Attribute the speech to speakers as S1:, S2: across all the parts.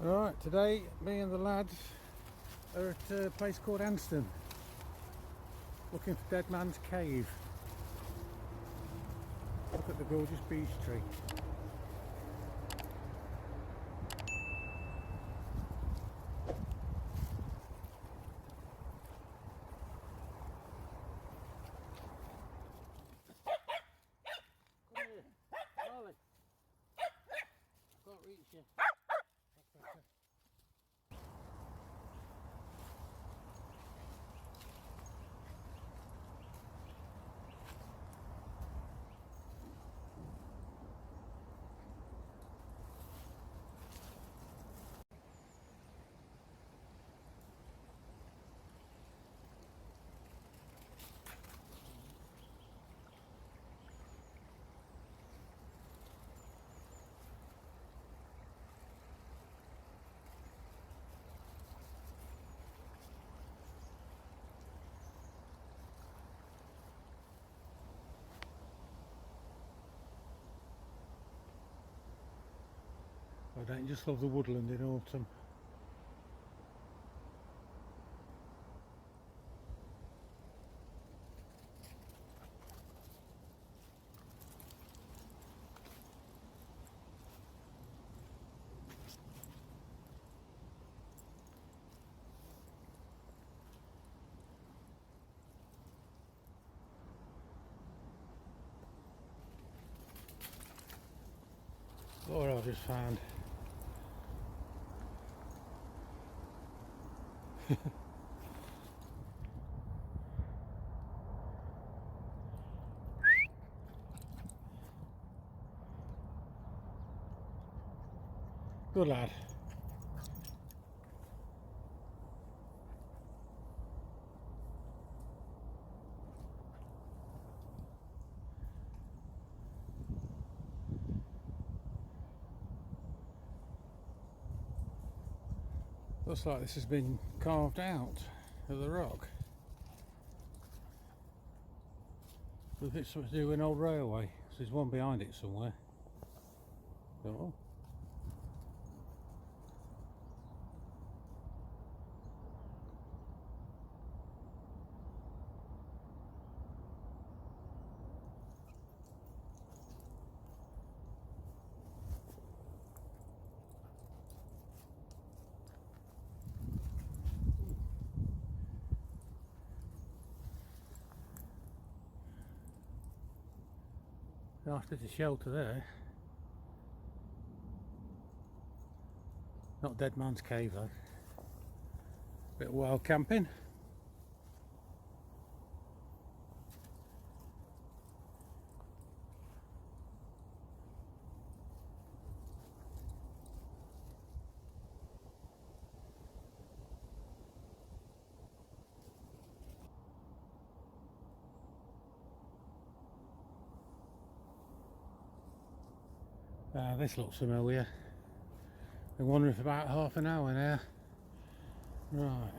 S1: Right, today me and the lads are at a place called Anston, looking for Dead Man's Cave. Look at the gorgeous beech tree. Come here, Charlie. I can't reach you. That's better. I don't just love the woodland in autumn. Look what I just found. Good lad. Looks like this has been carved out of the rock. If it's something to do with an old railway, so there's one behind it somewhere. Oh. Nice bit of shelter there. Not Dead Man's Cave though. Bit of wild camping. This looks familiar. Been wandering for about half an hour now. Right.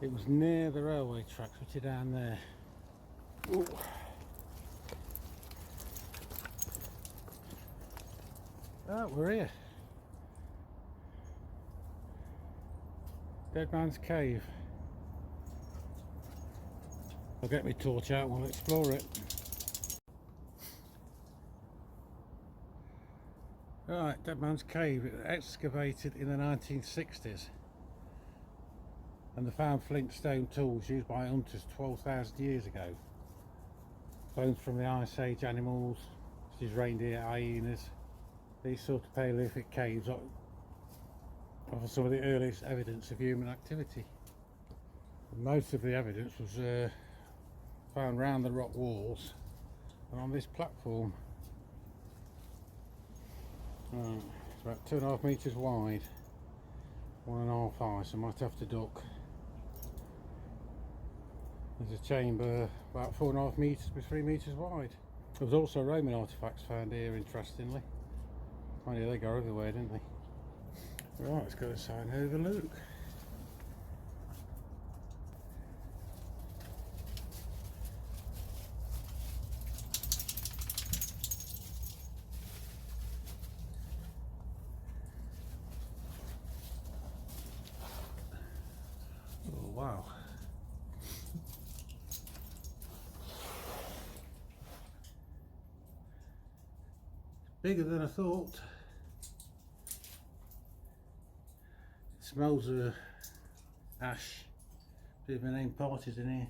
S1: It was near the railway tracks, which are down there. Ooh. Oh, we're here. Dead Man's Cave. I'll get my torch out and we'll explore it. Right, Dead Man's Cave. It was excavated in the 1960s. And they found flintstone tools used by hunters 12,000 years ago. Bones from the Ice Age animals, such as reindeer, hyenas. These sort of Paleolithic caves offer some of the earliest evidence of human activity. And most of the evidence was found round the rock walls and on this platform. It's about 2.5 metres wide, 1.5 high, so I might have to duck. There's a chamber about 4.5 metres by 3 metres wide. There was also Roman artefacts found here, interestingly. Oh yeah, they go everywhere, didn't they? Right, let's go inside and have a look. Bigger than I thought. It smells of ash. Bit of name parties in here.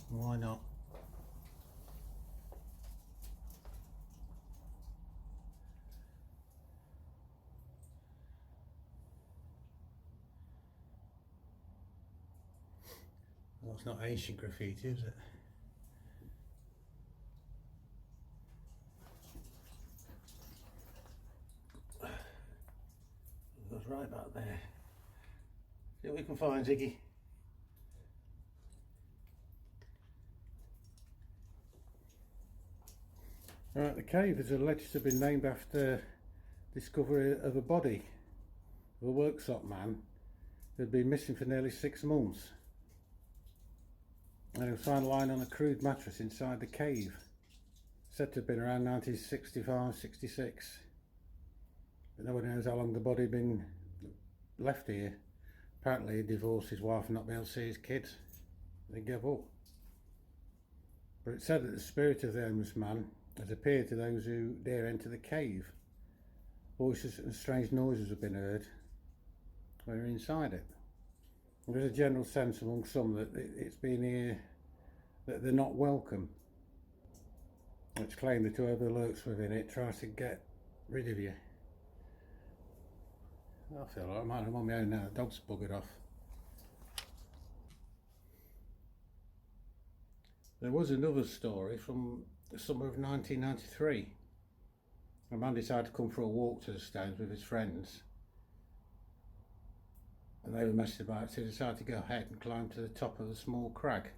S1: Why not? Well, it's not ancient graffiti, is it? It goes right back there. See what we can find, Ziggy. Right, the cave is alleged to have been named after discovery of a body of a workshop man who had been missing for nearly 6 months. And he was found lying on a crude mattress inside the cave. Said to have been around 1965-66. But nobody knows how long the body had been left here. Apparently he divorced his wife and not been able to see his kids. They gave up. But it's said that the spirit of the homeless man has appeared to those who dare enter the cave. Voices and strange noises have been heard when you're inside it. There's a general sense among some that it's been here, that they're not welcome. It's claimed that whoever lurks within it tries to get rid of you. I feel like I'm on my own now, the dog's buggered off. There was another story from the summer of 1993. A man decided to come for a walk to the stones with his friends. And they were messing about, so he decided to go ahead and climb to the top of the small crag.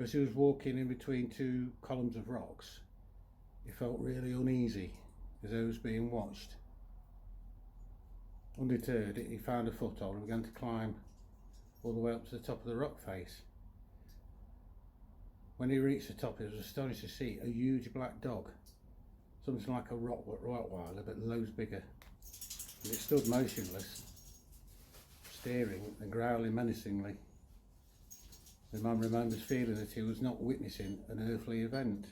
S1: As he was walking in between 2 columns of rocks, he felt really uneasy as though he was being watched. Undeterred, he found a foothold and began to climb all the way up to the top of the rock face. When he reached the top, he was astonished to see a huge black dog, something like a Rottweiler but loads bigger. And it stood motionless, staring and growling menacingly. The man remembers feeling that he was not witnessing an earthly event.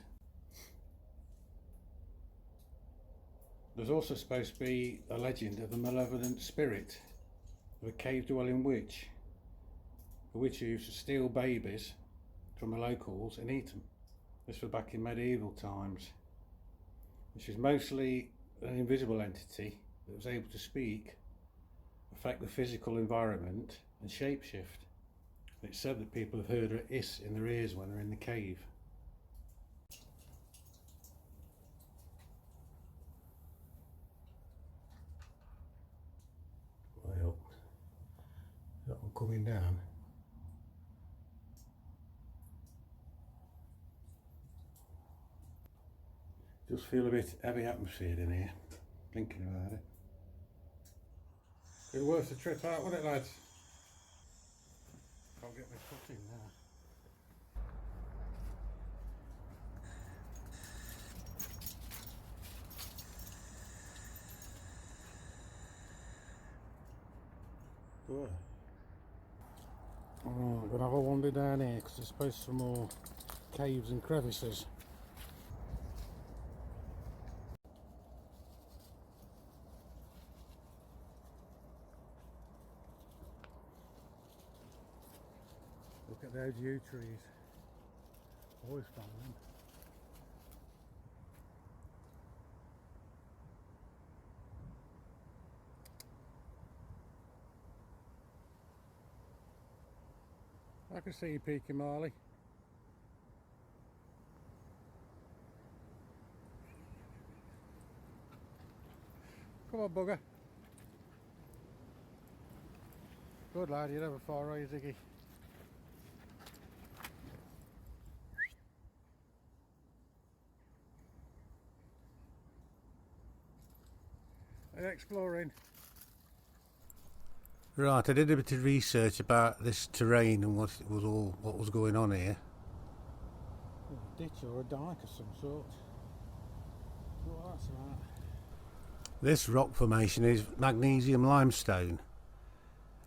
S1: There's also supposed to be a legend of a malevolent spirit of a cave-dwelling witch, a witch who used to steal babies from the locals and eat them. This was back in medieval times. Which is mostly an invisible entity that was able to speak, affect the physical environment and shapeshift. It's said that people have heard her hiss in their ears when they're in the cave. Way up. That one coming down. Just feel a bit heavy atmosphere in here, thinking about it. It was worth the trip out, wasn't it, lads? Can't get my foot in now. Good. Oh, I'm gonna have a wander down here because there's supposed to be some more caves and crevices. Look at those yew trees. Always found them. I can see you peeking, Marley. Come on, bugger. Good lad, you're never far away, Ziggy. Exploring. Right, I did a bit of research about this terrain and what was going on here. A ditch or a dike of some sort. What that's about. This rock formation is magnesium limestone,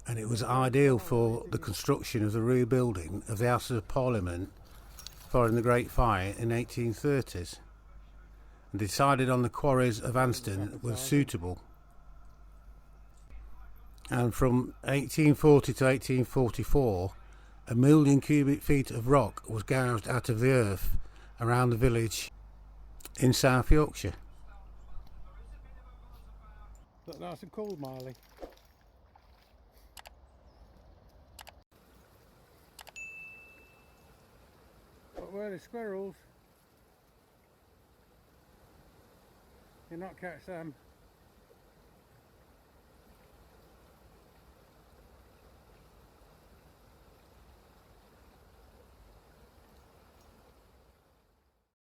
S1: and it was ideal for the construction of the rebuilding of the Houses of Parliament following the Great Fire in the 1830s. and decided on the quarries of Anston was suitable. And from 1840 to 1844, 1 million cubic feet of rock was gouged out of the earth around the village in South Yorkshire. Look nice and cool, Marley. But where the squirrels? You'll not catch them.